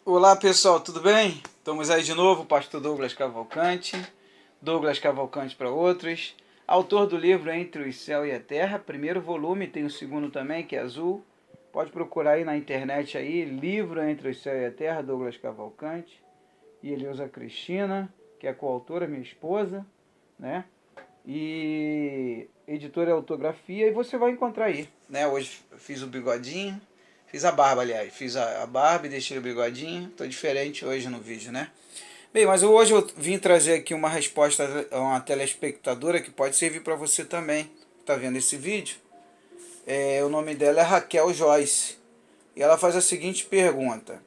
Olá pessoal, tudo bem? Estamos aí de novo, pastor Douglas Cavalcante para outros, autor do livro Entre o Céu e a Terra, primeiro volume, tem o segundo também, que é azul, pode procurar aí na internet aí, livro Entre o Céu e a Terra, Douglas Cavalcante, e Eleusa Cristina, que é a coautora, minha esposa, né? E editora e autografia, e você vai encontrar aí, né? Hoje fiz o bigodinho, fiz a barba, aliás, fiz a barba e deixei o bigodinho, tô diferente hoje no vídeo, né? Bem, mas hoje eu vim trazer aqui uma resposta a uma telespectadora que pode servir para você também, que tá vendo esse vídeo. O nome dela é Raquel Joyce, e ela faz a seguinte pergunta: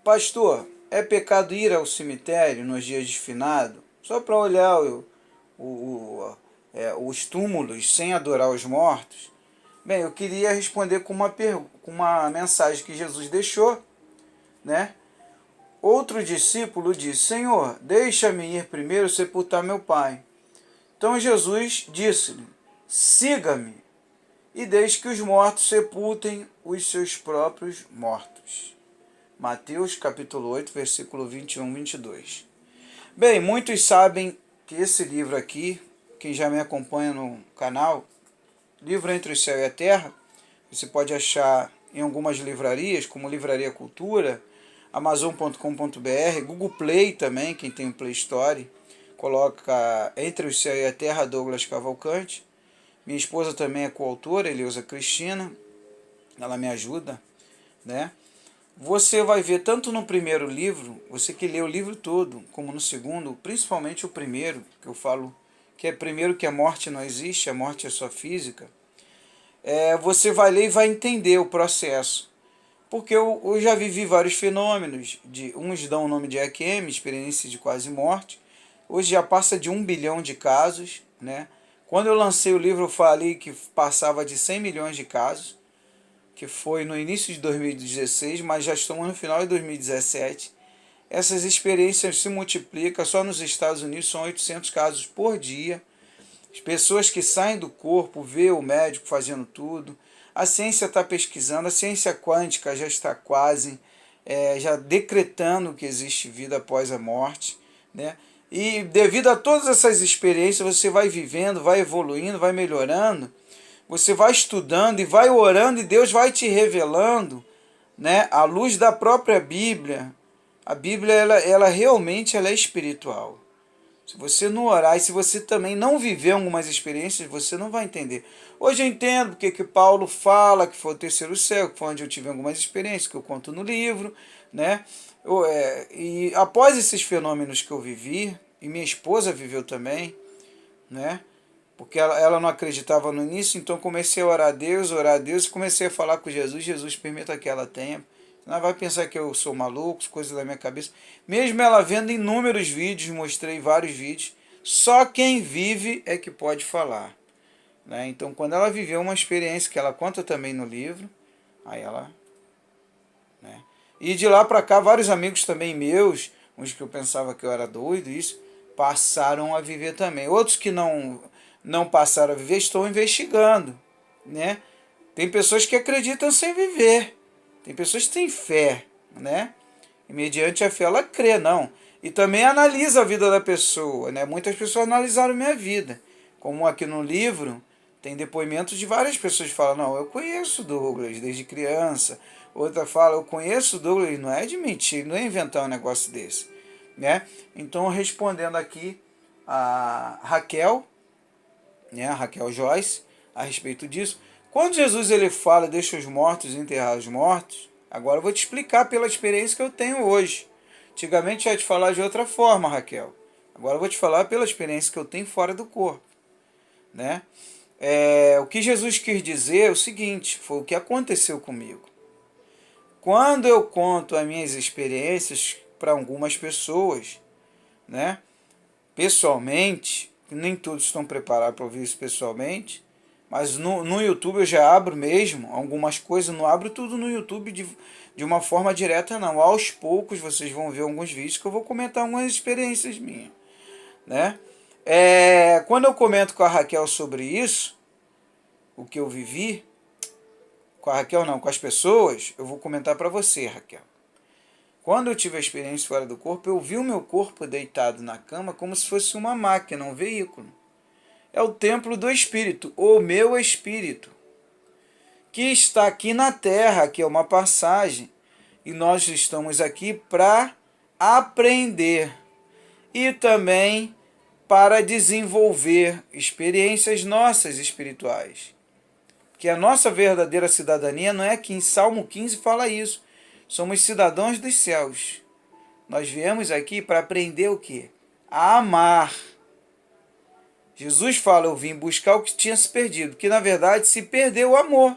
Pastor, é pecado ir ao cemitério nos dias de finado, só para olhar os túmulos sem adorar os mortos? Bem, eu queria responder com uma mensagem que Jesus deixou, né? Outro discípulo disse: Senhor, deixa-me ir primeiro sepultar meu pai. Então Jesus disse-lhe: Siga-me e deixe que os mortos sepultem os seus próprios mortos. Mateus capítulo 8, versículo 21 e 22. Bem, muitos sabem que esse livro aqui, quem já me acompanha no canal, Livro Entre o Céu e a Terra, você pode achar em algumas livrarias, como Livraria Cultura, Amazon.com.br, Google Play também, quem tem o Play Store, coloca Entre o Céu e a Terra, Douglas Cavalcante. Minha esposa também é coautora, Eleusa Cristina, ela me ajuda, né? Você vai ver tanto no primeiro livro, você que lê o livro todo, como no segundo, principalmente o primeiro, que eu falo que é primeiro que a morte não existe, a morte é só física. Você vai ler e vai entender o processo. Porque eu já vivi vários fenômenos, uns dão o nome de EQM, experiência de quase morte, hoje já passa de 1 bilhão de casos, né? Quando eu lancei o livro eu falei que passava de 100 milhões de casos, que foi no início de 2016, mas já estamos no final de 2017. Essas experiências se multiplicam, só nos Estados Unidos são 800 casos por dia. As pessoas que saem do corpo, vê o médico fazendo tudo. A ciência está pesquisando, a ciência quântica já está quase já decretando que existe vida após a morte, né? E devido a todas essas experiências, você vai vivendo, vai evoluindo, vai melhorando, você vai estudando e vai orando e Deus vai te revelando, né, à luz da própria Bíblia. A Bíblia ela realmente ela é espiritual. Se você não orar e se você também não viver algumas experiências, você não vai entender. Hoje eu entendo porque que Paulo fala que foi o terceiro céu, que foi onde eu tive algumas experiências, que eu conto no livro, né? E após esses fenômenos que eu vivi, e minha esposa viveu também, né? Porque ela não acreditava no início, então comecei a orar a Deus, e comecei a falar com Jesus, Jesus permita que ela tenha. Ela vai pensar que eu sou maluco, coisas da minha cabeça. Mesmo ela vendo inúmeros vídeos, mostrei vários vídeos, só quem vive é que pode falar, né? Então, quando ela viveu uma experiência que ela conta também no livro, aí ela... né? E de lá para cá, vários amigos também meus, uns que eu pensava que eu era doido, isso, passaram a viver também. Outros que não passaram a viver, estão investigando, né? Tem pessoas que acreditam sem viver. Tem pessoas que têm fé, né? E mediante a fé ela crê, não. E também analisa a vida da pessoa, né? Muitas pessoas analisaram minha vida. Como aqui no livro, tem depoimentos de várias pessoas que falam, não, eu conheço Douglas desde criança. Outra fala, eu conheço Douglas, não é de mentir, não é inventar um negócio desse, né? Então, respondendo aqui a Raquel, né, a Raquel Joyce, a respeito disso, quando Jesus ele fala, deixa os mortos enterrar os mortos, agora eu vou te explicar pela experiência que eu tenho hoje. Antigamente eu ia te falar de outra forma, Raquel. Agora eu vou te falar pela experiência que eu tenho fora do corpo, né? O que Jesus quis dizer é o seguinte, foi o que aconteceu comigo. Quando eu conto as minhas experiências para algumas pessoas, né, pessoalmente, nem todos estão preparados para ouvir isso pessoalmente, mas no YouTube eu já abro mesmo algumas coisas, não abro tudo no YouTube de uma forma direta não. Aos poucos vocês vão ver alguns vídeos que eu vou comentar algumas experiências minhas, né? Quando eu comento com a Raquel sobre isso, o que eu vivi, com a Raquel não, com as pessoas, eu vou comentar para você, Raquel. Quando eu tive a experiência fora do corpo, eu vi o meu corpo deitado na cama como se fosse uma máquina, um veículo. É o templo do Espírito, o meu Espírito, que está aqui na terra, que é uma passagem, e nós estamos aqui para aprender e também para desenvolver experiências nossas espirituais. Que a nossa verdadeira cidadania não é que em Salmo 15 fala isso. Somos cidadãos dos céus. Nós viemos aqui para aprender o quê? A amar. Jesus fala, eu vim buscar o que tinha se perdido, que na verdade se perdeu o amor.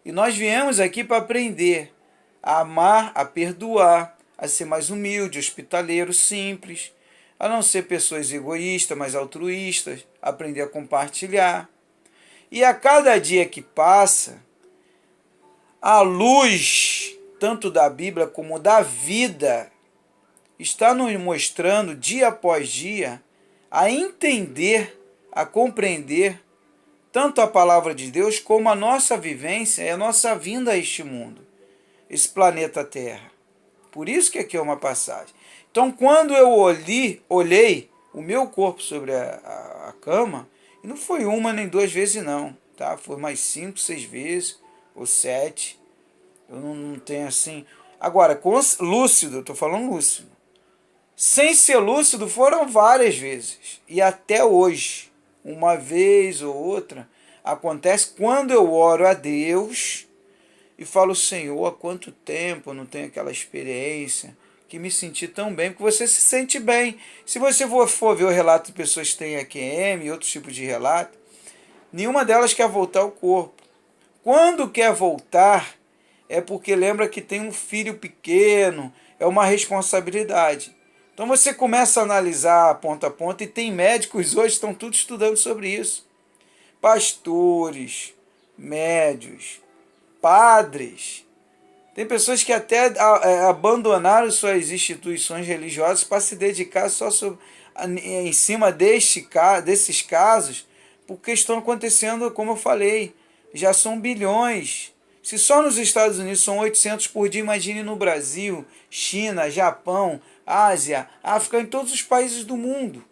E nós viemos aqui para aprender a amar, a perdoar, a ser mais humilde, hospitaleiro, simples, a não ser pessoas egoístas, mas altruístas, aprender a compartilhar. E a cada dia que passa, a luz, tanto da Bíblia como da vida, está nos mostrando, dia após dia, a entender, a compreender, tanto a palavra de Deus como a nossa vivência e a nossa vinda a este mundo, esse planeta Terra. Por isso que aqui é uma passagem. Então, quando eu olhei o meu corpo sobre a cama, e não foi uma nem duas vezes não, tá? Foi mais 5, 6 vezes, ou 7. Eu não tenho assim... Agora, lúcido, estou falando lúcido. Sem ser lúcido foram várias vezes. E até hoje, uma vez ou outra, acontece quando eu oro a Deus e falo, Senhor, há quanto tempo eu não tenho aquela experiência que me senti tão bem, porque você se sente bem. Se você for ver o relato de pessoas que têm AQM e outros tipos de relato, nenhuma delas quer voltar ao corpo. Quando quer voltar, é porque lembra que tem um filho pequeno, é uma responsabilidade. Então você começa a analisar ponta a ponta, e tem médicos hoje que estão tudo estudando sobre isso. Pastores, médios, padres. Tem pessoas que até abandonaram suas instituições religiosas para se dedicar só em cima desses casos, porque estão acontecendo, como eu falei, já são bilhões. Se só nos Estados Unidos são 800 por dia, imagine no Brasil, China, Japão, Ásia, África, em todos os países do mundo.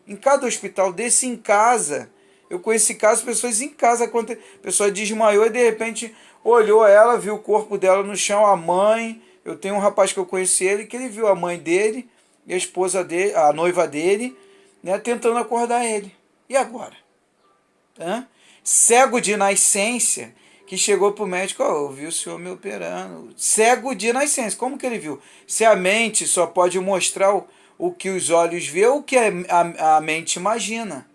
Em cada hospital desse, em casa. Eu conheci casos, pessoas em casa, a pessoa desmaiou e de repente olhou ela, viu o corpo dela no chão, a mãe. Eu tenho um rapaz que eu conheci ele, que ele viu a mãe dele e a esposa dele, a noiva dele, né, tentando acordar ele. E agora? Cego de nascença, que chegou para o médico, eu vi o senhor me operando. Cego de nascença, como que ele viu? Se a mente só pode mostrar o que os olhos vê, o que a mente imagina.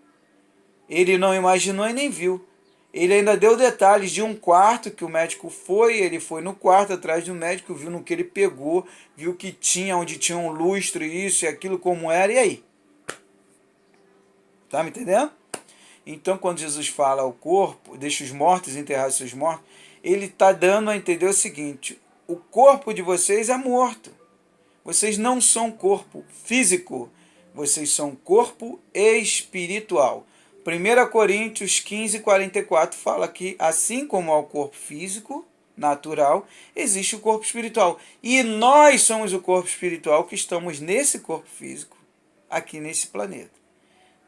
Ele não imaginou e nem viu. Ele ainda deu detalhes de um quarto que o médico foi, ele foi no quarto atrás do médico, viu no que ele pegou, viu que tinha, onde tinha um lustre, isso e aquilo, como era, e aí? Tá me entendendo? Então, quando Jesus fala ao corpo, deixa os mortos enterrar os seus mortos, ele está dando a entender o seguinte, o corpo de vocês é morto. Vocês não são corpo físico, vocês são corpo espiritual. 1 Coríntios 15, 44 fala que, assim como há o corpo físico, natural, existe o corpo espiritual. E nós somos o corpo espiritual que estamos nesse corpo físico, aqui nesse planeta.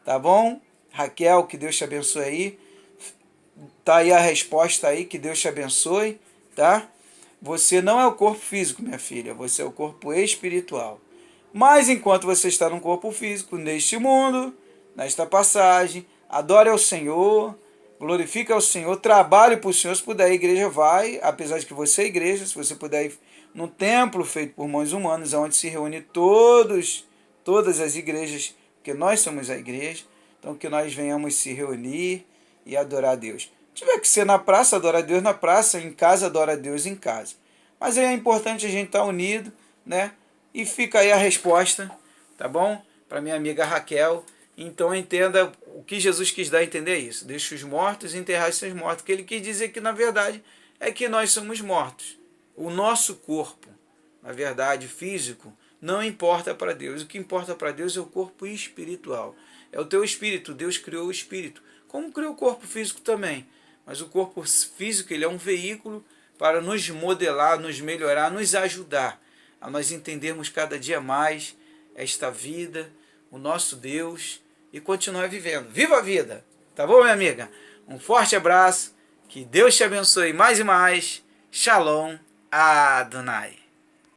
Tá bom? Raquel, que Deus te abençoe aí. Tá aí a resposta aí, que Deus te abençoe, tá? Você não é o corpo físico, minha filha, você é o corpo espiritual. Mas enquanto você está no corpo físico, neste mundo, nesta passagem, adore ao Senhor, glorifique ao Senhor, trabalhe para o Senhor, se puder a igreja vai, apesar de que você é igreja, se você puder ir no templo feito por mãos humanas, onde se reúne todas as igrejas, porque nós somos a igreja, então que nós venhamos se reunir e adorar a Deus. Se tiver que ser na praça, adora a Deus na praça, em casa, adora a Deus em casa. Mas é importante a gente estar unido, né? E fica aí a resposta, tá bom? Para minha amiga Raquel. Então entenda o que Jesus quis dar a entender isso. Deixa os mortos enterrar os seus mortos. O que ele quis dizer que, na verdade, é que nós somos mortos. O nosso corpo, na verdade, físico, não importa para Deus. O que importa para Deus é o corpo espiritual. É o teu espírito. Deus criou o espírito. Como criou o corpo físico também. Mas o corpo físico ele é um veículo para nos modelar, nos melhorar, nos ajudar. a nós entendermos cada dia mais esta vida, o nosso Deus, e continuar vivendo. Viva a vida! Tá bom, minha amiga? Um forte abraço, que Deus te abençoe mais e mais. Shalom Adonai.